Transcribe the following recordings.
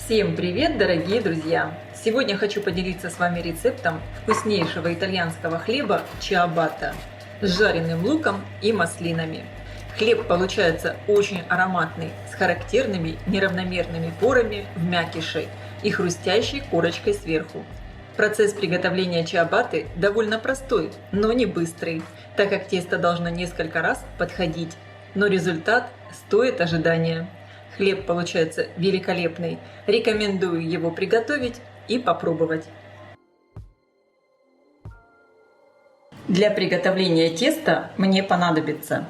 Всем привет, дорогие друзья! Сегодня хочу поделиться с вами рецептом вкуснейшего итальянского хлеба чиабатта с жареным луком и маслинами. Хлеб получается очень ароматный, с характерными неравномерными порами в мякише и хрустящей корочкой сверху. Процесс приготовления чиабатты довольно простой, но не быстрый, так как тесто должно несколько раз подходить, но результат стоит ожидания. Хлеб получается великолепный. Рекомендую его приготовить и попробовать. Для приготовления теста мне понадобится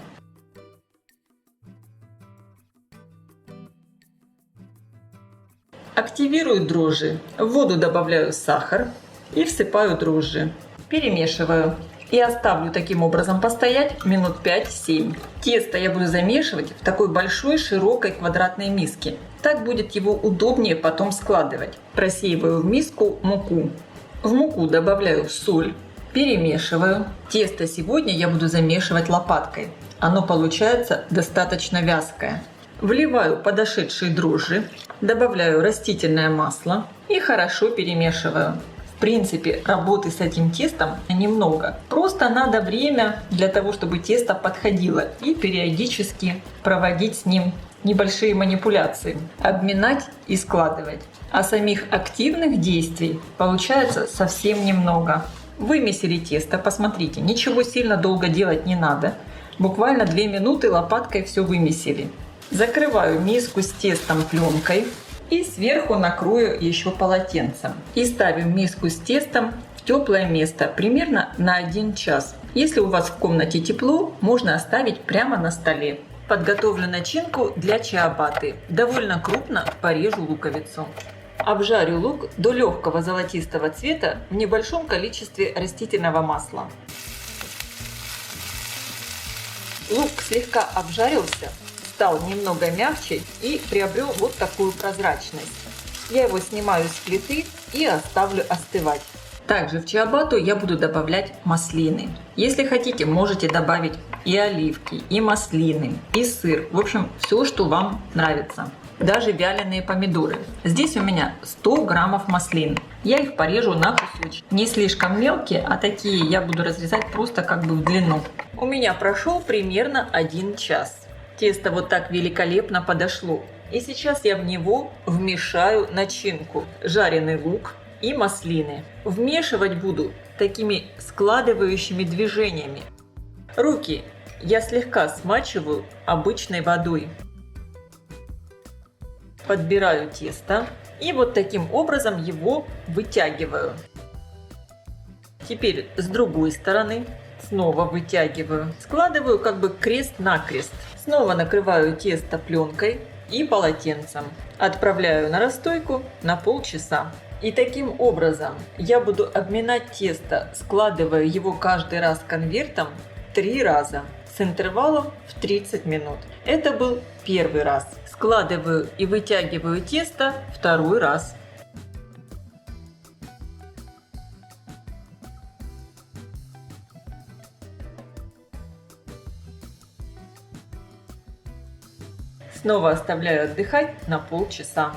активирую дрожжи. В воду добавляю сахар и всыпаю дрожжи. Перемешиваю. И оставлю таким образом постоять минут 5-7. Тесто я буду замешивать в такой большой широкой квадратной миске. Так будет его удобнее потом складывать. Просеиваю в миску муку. В муку добавляю соль. Перемешиваю. Тесто сегодня я буду замешивать лопаткой. Оно получается достаточно вязкое. Вливаю подошедшие дрожжи. Добавляю растительное масло и хорошо перемешиваю. В принципе, работы с этим тестом немного. Просто надо время для того, чтобы тесто подходило, и периодически проводить с ним небольшие манипуляции, обминать и складывать. А самих активных действий получается совсем немного. Вымесили тесто, посмотрите, ничего сильно долго делать не надо. Буквально 2 минуты лопаткой все вымесили. Закрываю миску с тестом пленкой. И сверху накрою еще полотенцем. И ставим миску с тестом в теплое место примерно на 1 час. Если у вас в комнате тепло, можно оставить прямо на столе. Подготовлю начинку для чиабатты. Довольно крупно порежу луковицу. Обжарю лук до легкого золотистого цвета в небольшом количестве растительного масла. Лук слегка обжарился, стал немного мягче и приобрел вот такую прозрачность. Я его снимаю с плиты и оставлю остывать. Также в чиабатту я буду добавлять маслины. Если хотите, можете добавить и оливки, и маслины, и сыр. В общем, все, что вам нравится. Даже вяленые помидоры. Здесь у меня 100 граммов маслин. Я их порежу на кусочки. Не слишком мелкие, а такие я буду разрезать просто как бы в длину. У меня прошел примерно 1 час. Тесто вот так великолепно подошло. И сейчас я в него вмешаю начинку. Жареный лук и маслины. Вмешивать буду такими складывающими движениями. Руки я слегка смачиваю обычной водой. Подбираю тесто и вот таким образом его вытягиваю. Теперь с другой стороны снова вытягиваю. Складываю как бы крест-накрест. Снова накрываю тесто пленкой и полотенцем. Отправляю на расстойку на полчаса. И таким образом я буду обминать тесто, складывая его каждый раз конвертом 3 раза с интервалом в 30 минут. Это был первый раз. Складываю и вытягиваю тесто 2-й раз. Снова оставляю отдыхать на полчаса.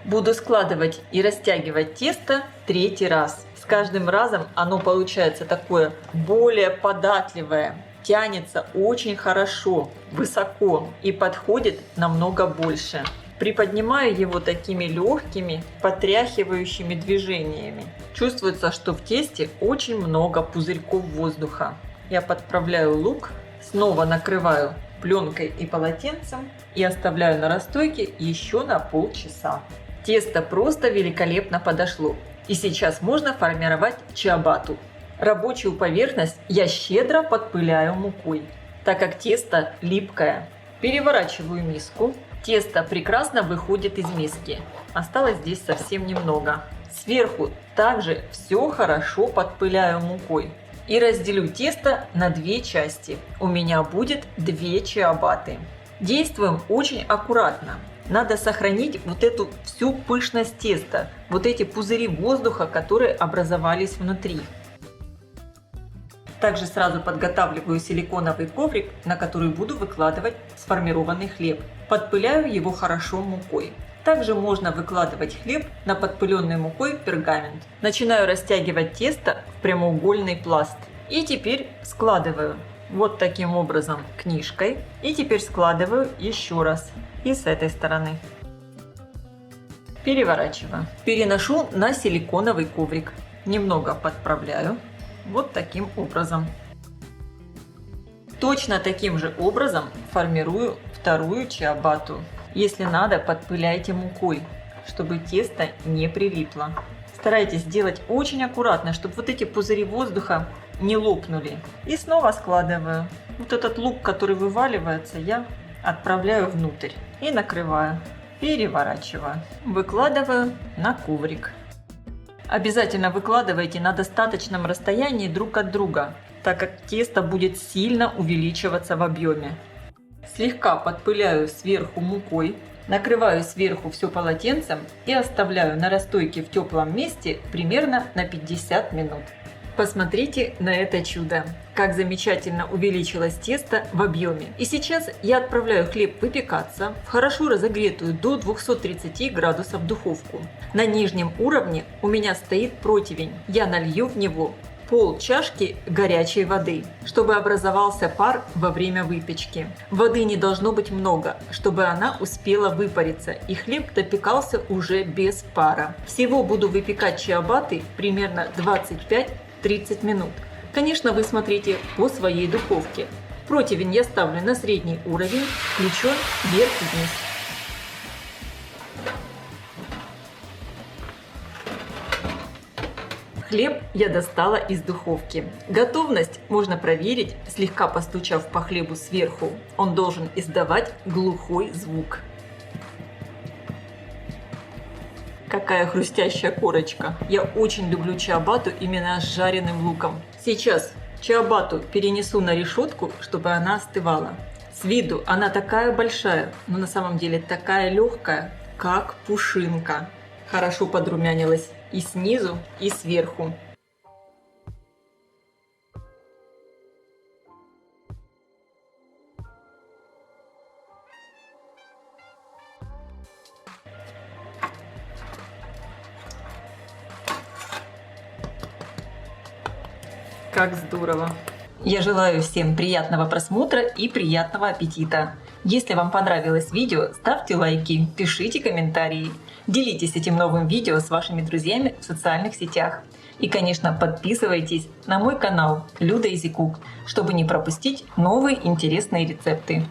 Буду складывать и растягивать тесто 3-й раз. С каждым разом оно получается такое более податливое. Тянется очень хорошо, высоко и подходит намного больше. Приподнимаю его такими легкими, потряхивающими движениями. Чувствуется, что в тесте очень много пузырьков воздуха. Я подправляю лук, снова накрываю пленкой и полотенцем и оставляю на расстойке еще на полчаса. Тесто просто великолепно подошло. И сейчас можно формировать чиабатту. Рабочую поверхность я щедро подпыляю мукой, так как тесто липкое. Переворачиваю миску. Тесто прекрасно выходит из миски. Осталось здесь совсем немного. Сверху также все хорошо подпыляю мукой. И разделю тесто на 2 части. У меня будет 2 чиабатты. Действуем очень аккуратно. Надо сохранить вот эту всю пышность теста, вот эти пузыри воздуха, которые образовались внутри. Также сразу подготавливаю силиконовый коврик, на который буду выкладывать сформированный хлеб. Подпыляю его хорошо мукой. Также можно выкладывать хлеб на подпыленный мукой пергамент. Начинаю растягивать тесто в прямоугольный пласт. И теперь складываю вот таким образом книжкой. И теперь складываю еще раз. И с этой стороны. Переворачиваю. Переношу на силиконовый коврик. Немного подправляю. Вот таким образом. Точно таким же образом формирую вторую чиабатту. Если надо, подпыляйте мукой, чтобы тесто не прилипло. Старайтесь делать очень аккуратно, чтобы вот эти пузыри воздуха не лопнули. И снова складываю. Вот этот лук, который вываливается, я отправляю внутрь и накрываю. Переворачиваю. Выкладываю на коврик. Обязательно выкладывайте на достаточном расстоянии друг от друга, так как тесто будет сильно увеличиваться в объеме. Слегка подпыляю сверху мукой, накрываю сверху все полотенцем и оставляю на расстойке в теплом месте примерно на 50 минут. Посмотрите на это чудо, как замечательно увеличилось тесто в объеме. И сейчас я отправляю хлеб выпекаться в хорошо разогретую до 230 градусов духовку. На нижнем уровне у меня стоит противень. Я налью в него пол чашки горячей воды, чтобы образовался пар во время выпечки. Воды не должно быть много, чтобы она успела выпариться и хлеб допекался уже без пара. Всего буду выпекать чиабатты примерно 25-30 минут. Конечно, вы смотрите по своей духовке. Противень я ставлю на средний уровень, включен вверх и вниз. Хлеб я достала из духовки. Готовность можно проверить, слегка постучав по хлебу сверху. Он должен издавать глухой звук. Какая хрустящая корочка. Я очень люблю чиабатту именно с жареным луком. Сейчас чиабатту перенесу на решетку, чтобы она остывала. С виду она такая большая, но на самом деле такая легкая, как пушинка. Хорошо подрумянилась и снизу, и сверху. Как здорово! Я желаю всем приятного просмотра и приятного аппетита. Если вам понравилось видео, ставьте лайки, пишите комментарии, делитесь этим новым видео с вашими друзьями в социальных сетях. И, конечно, подписывайтесь на мой канал Люда Easy Cook, чтобы не пропустить новые интересные рецепты.